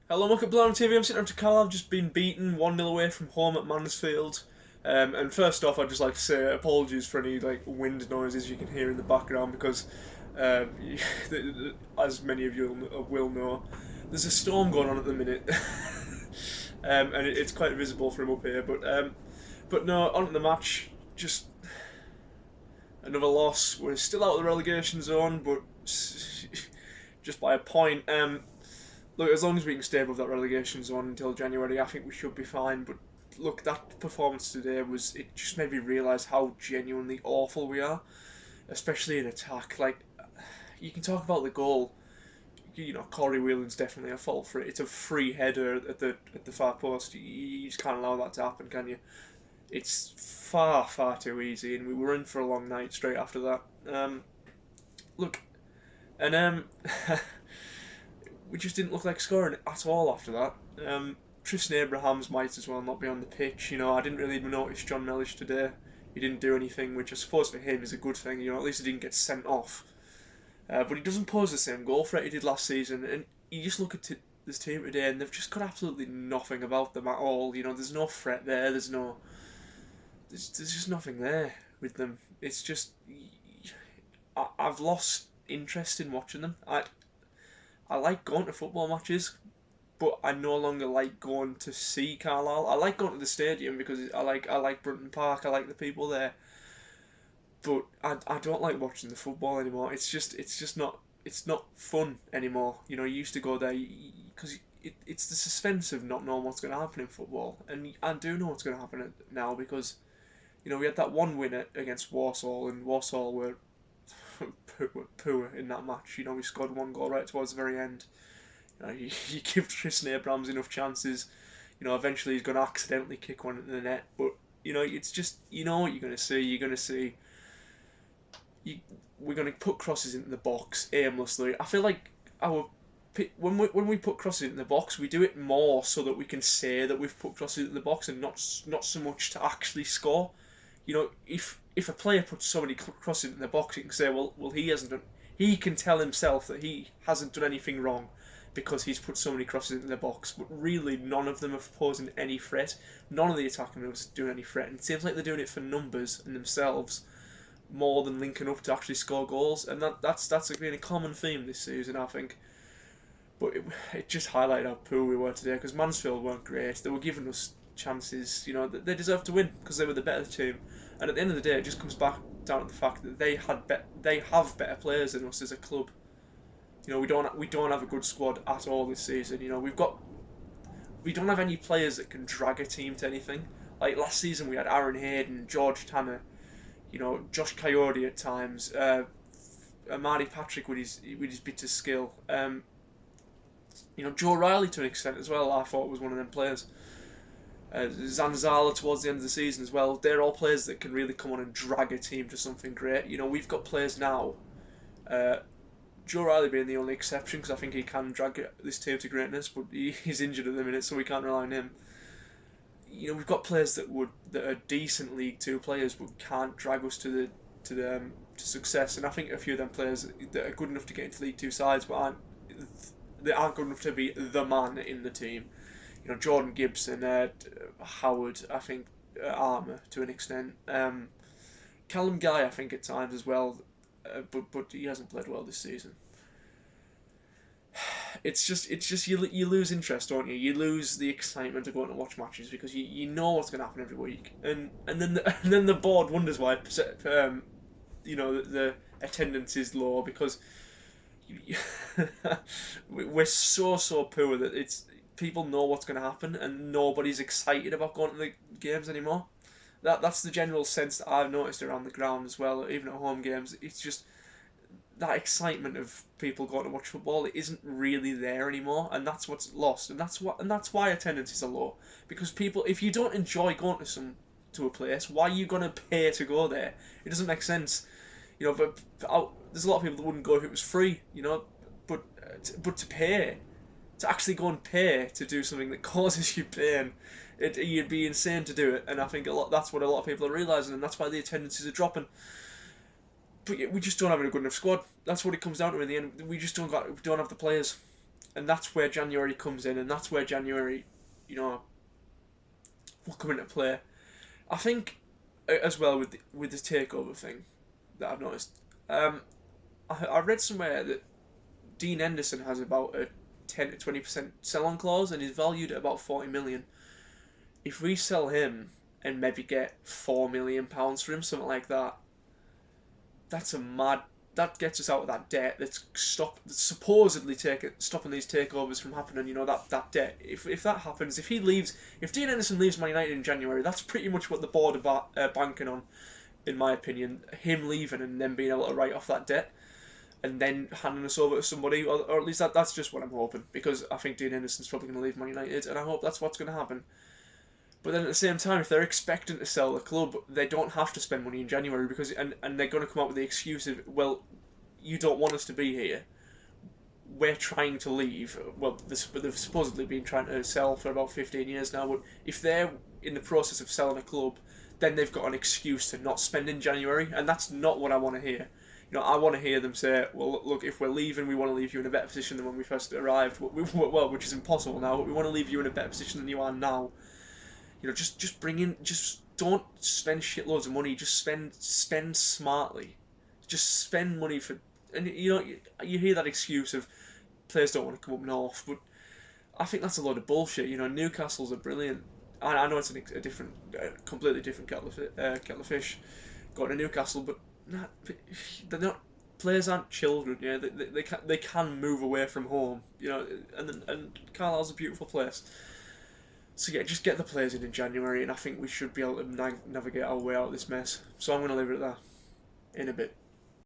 Hello, look at Blarney TV. I'm sitting up to Carlisle. I've just been beaten 1-0 away from home at Mansfield. And first off, I'd just like to say apologies for any wind noises you can hear in the background because, um, as many of you will know, there's a storm going on at the minute, and it's quite visible from up here. But no, on to the match. Just another loss. We're still out of the relegation zone, but just by a point. Look, as long as we can stay above that relegation zone until January, I think we should be fine. But look, that performance today it just made me realise how genuinely awful we are, especially in attack. Like, you can talk about the goal. Corey Whelan's definitely a fault for it. It's a free header at the far post. You just can't allow that to happen, can you? It's far too easy, and we were in for a long night straight after that. Look, and we just didn't look like scoring at all after that. Tristan Abrahams might as well not be on the pitch. I didn't really even notice John Mellish today. He didn't do anything, which I suppose for him is a good thing. At least he didn't get sent off. But he doesn't pose the same goal threat he did last season. And you just look at this team today, and they've just got absolutely nothing about them at all. There's no threat there. There's just nothing there with them. It's just I've lost interest in watching them. I like going to football matches, but I no longer like going to see Carlisle. I like going to the stadium because I like Brunton Park. I like the people there, but I don't like watching the football anymore. It's not fun anymore. You used to go there because it's the suspense of not knowing what's going to happen in football, and I do know what's going to happen now because we had that one win against Walsall, and Walsall were poor in that match. We scored one goal right towards the very end. You give Tristan Abrams enough chances. Eventually he's going to accidentally kick one into the net. But it's just what you're going to see. You're going to see. We're going to put crosses into the box aimlessly. I feel like when we put crosses into the box, we do it more so that we can say that we've put crosses into the box and not so much to actually score. If a player puts so many crosses in the box, you can say, well, he hasn't done. He can tell himself that he hasn't done anything wrong because he's put so many crosses into the box. But really, none of them are posing any threat. None of the attacking moves are doing any threat. And it seems like they're doing it for numbers and themselves more than linking up to actually score goals. And that's been a common theme this season, I think. But it just highlighted how poor we were today because Mansfield weren't great. They were giving us chances. They deserved to win because they were the better team. And at the end of the day, it just comes back down to the fact that they have better players than us as a club. We don't have a good squad at all this season. We don't have any players that can drag a team to anything. Like last season, we had Aaron Hayden, George Tanner, Josh Coyote at times, Amari Patrick with his bit of skill. Joe Riley to an extent as well. I thought was one of them players. Zanzala towards the end of the season as well. They're all players that can really come on and drag a team to something great. We've got players now. Joe Riley being the only exception because I think he can drag this team to greatness, but he's injured at the minute, so we can't rely on him. We've got players that are decent League Two players, but can't drag us to success. And I think a few of them players that are good enough to get into League Two sides, but aren't good enough to be the man in the team. Jordan Gibson, Howard, I think, Armour to an extent. Callum Guy, I think, at times as well, but he hasn't played well this season. It's just you lose interest, don't you? You lose the excitement of going to watch matches because you know what's going to happen every week, and then the board wonders why the attendance is low because we're so poor that people know what's going to happen and nobody's excited about going to the games anymore. That's the general sense that I've noticed around the ground as well, even at home games. It's just that excitement of people going to watch football. It isn't really there anymore, and that's what's lost, and that's why attendances are low. Because people, if you don't enjoy going to a place, why are you going to pay to go there? It doesn't make sense. But there's a lot of people that wouldn't go if it was free. But to pay. To actually go and pay to do something that causes you pain, you'd be insane to do it. And I think that's what a lot of people are realising, and that's why the attendances are dropping. But we just don't have a good enough squad. That's what it comes down to in the end. We just don't have the players. and that's where January comes in, and that's where January, you know, will come into play. I think as well with this takeover thing that I've noticed. I read somewhere that Dean Henderson has about a 10 to 20% sell-on clause and is valued at about 40 million. If we sell him and maybe get £4 million for him, something like that, that's a mad. That gets us out of that debt. That's supposedly stopping these takeovers from happening. You know, that debt. If that happens, if he leaves, if Dean Henderson leaves Man United in January, that's pretty much what the board are banking on, in my opinion. Him leaving and then being able to write off that debt, and then handing us over to somebody, or at least that's just what I'm hoping, because I think Dean Henderson's probably going to leave Man United, and I hope that's what's going to happen. But then at the same time, if they're expecting to sell the club, they don't have to spend money in January, because and they're going to come up with the excuse of, well, you don't want us to be here. We're trying to leave. Well, they've supposedly been trying to sell for about 15 years now, but if they're in the process of selling a club, then they've got an excuse to not spend in January, and that's not what I want to hear. You know, I want to hear them say, well, look, if we're leaving, we want to leave you in a better position than when we first arrived. Well, which is impossible now, but we want to leave you in a better position than you are now. You know, just bring in, just don't spend shitloads of money. Just spend smartly. Just spend money for, and you know, you hear that excuse of players don't want to come up north, but I think that's a load of bullshit. You know, Newcastle's a brilliant. I know it's a different, completely different kettle of fish, going to Newcastle, but they're not. Players aren't children. Yeah, they can move away from home. You know, and Carlisle's a beautiful place. So yeah, just get the players in January, and I think we should be able to navigate our way out of this mess. So I'm going to leave it at that. In a bit.